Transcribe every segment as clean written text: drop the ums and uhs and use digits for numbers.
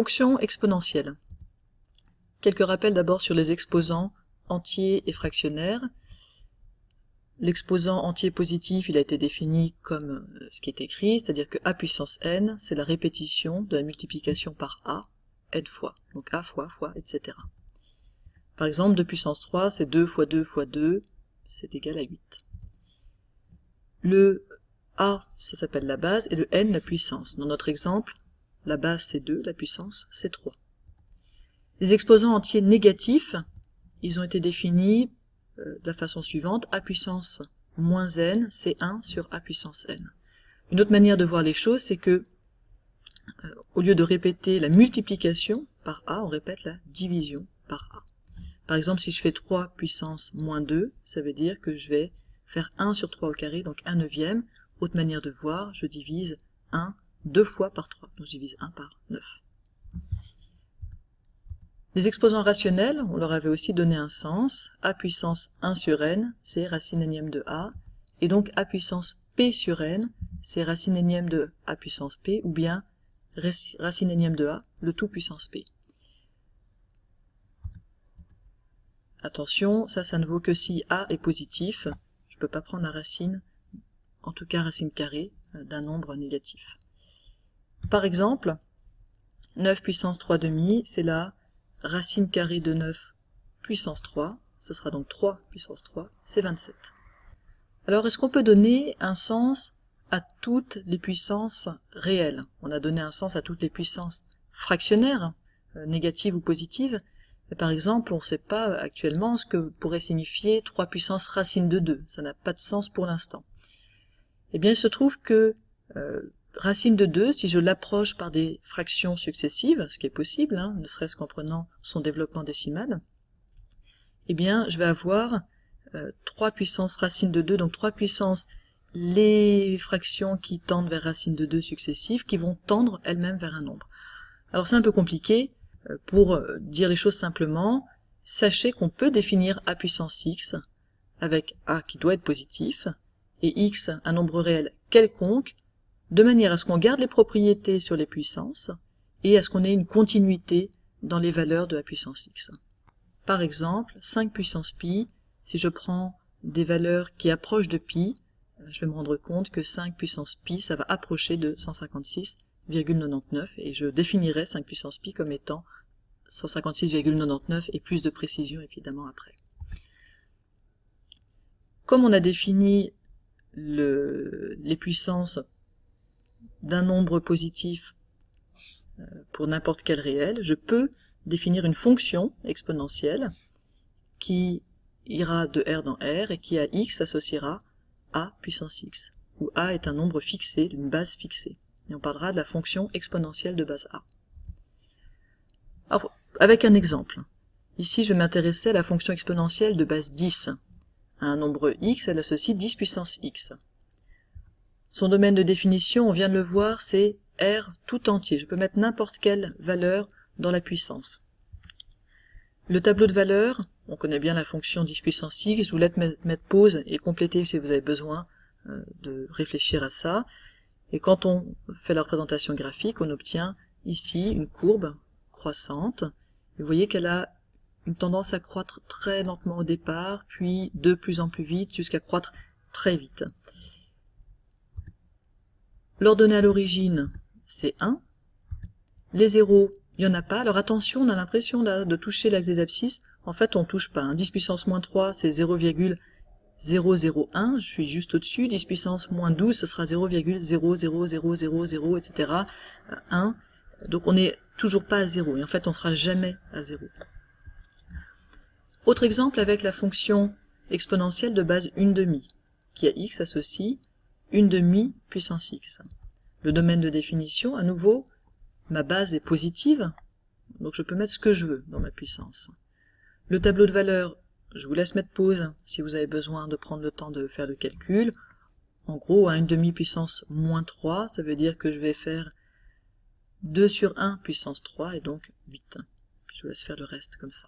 fonction exponentielle. Quelques rappels d'abord sur les exposants entiers et fractionnaires. L'exposant entier positif, il a été défini comme ce qui est écrit, c'est-à-dire que a puissance n, c'est la répétition de la multiplication par a, n fois, donc a fois, etc. Par exemple, 2 puissance 3, c'est 2 fois 2 fois 2, c'est égal à 8. Le a, ça s'appelle la base, et le n, la puissance. Dans notre exemple, la base c'est 2, la puissance c'est 3. Les exposants entiers négatifs, ils ont été définis de la façon suivante, a puissance moins n, c'est 1 sur a puissance n. Une autre manière de voir les choses, c'est que, au lieu de répéter la multiplication par a, on répète la division par a. Par exemple, si je fais 3 puissance moins 2, ça veut dire que je vais faire 1 sur 3 au carré, donc 1 neuvième. Autre manière de voir, je divise 1 deux fois par 3, donc je divise 1 par 9. Les exposants rationnels, on leur avait aussi donné un sens. A puissance 1 sur n, c'est racine énième de a. Et donc a puissance p sur n, c'est racine énième de a puissance p, ou bien racine énième de a, le tout puissance p. Attention, ça ne vaut que si a est positif. Je ne peux pas prendre la racine, en tout cas racine carrée, d'un nombre négatif. Par exemple, 9 puissance 3 demi, c'est la racine carrée de 9 puissance 3, ce sera donc 3 puissance 3, c'est 27. Alors, est-ce qu'on peut donner un sens à toutes les puissances réelles? On a donné un sens à toutes les puissances fractionnaires, négatives ou positives. Mais par exemple, on ne sait pas actuellement ce que pourrait signifier 3 puissance racine de 2. Ça n'a pas de sens pour l'instant. Eh bien, il se trouve que racine de 2, si je l'approche par des fractions successives, ce qui est possible, hein, ne serait-ce qu'en prenant son développement décimal, eh bien, je vais avoir 3 puissance racine de 2, donc 3 puissance les fractions qui tendent vers racine de 2 successives, qui vont tendre elles-mêmes vers un nombre. Alors c'est un peu compliqué, pour dire les choses simplement, sachez qu'on peut définir a puissance x avec a qui doit être positif, et x un nombre réel quelconque, de manière à ce qu'on garde les propriétés sur les puissances, et à ce qu'on ait une continuité dans les valeurs de a puissance x. Par exemple, 5 puissance pi, si je prends des valeurs qui approchent de pi, je vais me rendre compte que 5 puissance pi, ça va approcher de 156,99, et je définirai 5 puissance pi comme étant 156,99 et plus de précision évidemment après. Comme on a défini les puissances d'un nombre positif pour n'importe quel réel, je peux définir une fonction exponentielle qui ira de R dans R et qui à x associera a puissance x, où a est un nombre fixé, une base fixée. Et on parlera de la fonction exponentielle de base a. Alors, avec un exemple. Ici, je vais m'intéresser à la fonction exponentielle de base 10. À un nombre x, elle associe 10 puissance x. Son domaine de définition, on vient de le voir, c'est R tout entier. Je peux mettre n'importe quelle valeur dans la puissance. Le tableau de valeurs, on connaît bien la fonction 10 puissance x, je vous laisse mettre pause et compléter si vous avez besoin de réfléchir à ça. Et quand on fait la représentation graphique, on obtient ici une courbe croissante. Et vous voyez qu'elle a une tendance à croître très lentement au départ, puis de plus en plus vite, jusqu'à croître très vite. L'ordonnée à l'origine, c'est 1. Les zéros, il n'y en a pas. Alors attention, on a l'impression de toucher l'axe des abscisses. En fait, on ne touche pas. 10 puissance moins 3, c'est 0,001. Je suis juste au-dessus. 10 puissance moins 12, ce sera 0,00000, etc. 1. Donc on n'est toujours pas à 0. Et en fait, on ne sera jamais à 0. Autre exemple avec la fonction exponentielle de base 1/2, qui à x associe 1/2 puissance x. Le domaine de définition, à nouveau, ma base est positive, donc je peux mettre ce que je veux dans ma puissance. Le tableau de valeurs, je vous laisse mettre pause si vous avez besoin de prendre le temps de faire le calcul. En gros, à 1/2 puissance moins 3, ça veut dire que je vais faire 2 sur 1 puissance 3, et donc 8. Puis je vous laisse faire le reste comme ça.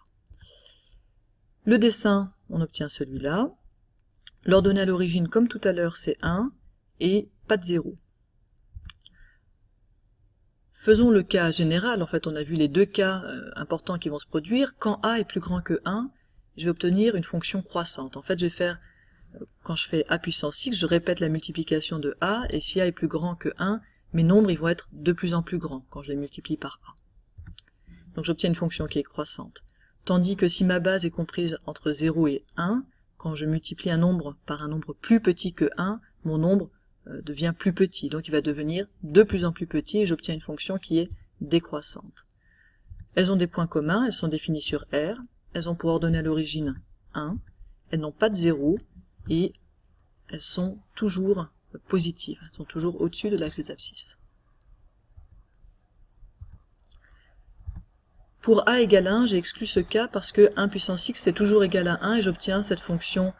Le dessin, on obtient celui-là. L'ordonnée à l'origine, comme tout à l'heure, c'est 1, et pas de 0. Faisons le cas général, en fait on a vu les deux cas importants qui vont se produire. Quand a est plus grand que 1, je vais obtenir une fonction croissante. En fait je vais faire, quand je fais a puissance x, je répète la multiplication de a, et si a est plus grand que 1, mes nombres ils vont être de plus en plus grands quand je les multiplie par a. Donc j'obtiens une fonction qui est croissante. Tandis que si ma base est comprise entre 0 et 1, quand je multiplie un nombre par un nombre plus petit que 1, mon nombre devient plus petit, donc il va devenir de plus en plus petit et j'obtiens une fonction qui est décroissante. Elles ont des points communs, elles sont définies sur R, elles ont pour ordonnée à l'origine 1, elles n'ont pas de 0 et elles sont toujours positives, elles sont toujours au-dessus de l'axe des abscisses. Pour a égale 1, j'ai exclu ce cas parce que 1 puissance x c'est toujours égal à 1 et j'obtiens cette fonction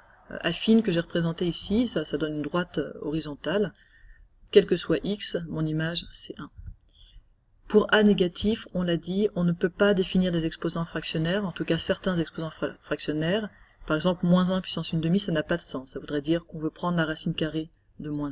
affine que j'ai représentée ici, ça donne une droite horizontale. Quel que soit x, mon image c'est 1. Pour a négatif, on l'a dit, on ne peut pas définir des exposants fractionnaires, en tout cas certains exposants fractionnaires. Par exemple, moins 1 puissance 1/2, ça n'a pas de sens, ça voudrait dire qu'on veut prendre la racine carrée de moins 1.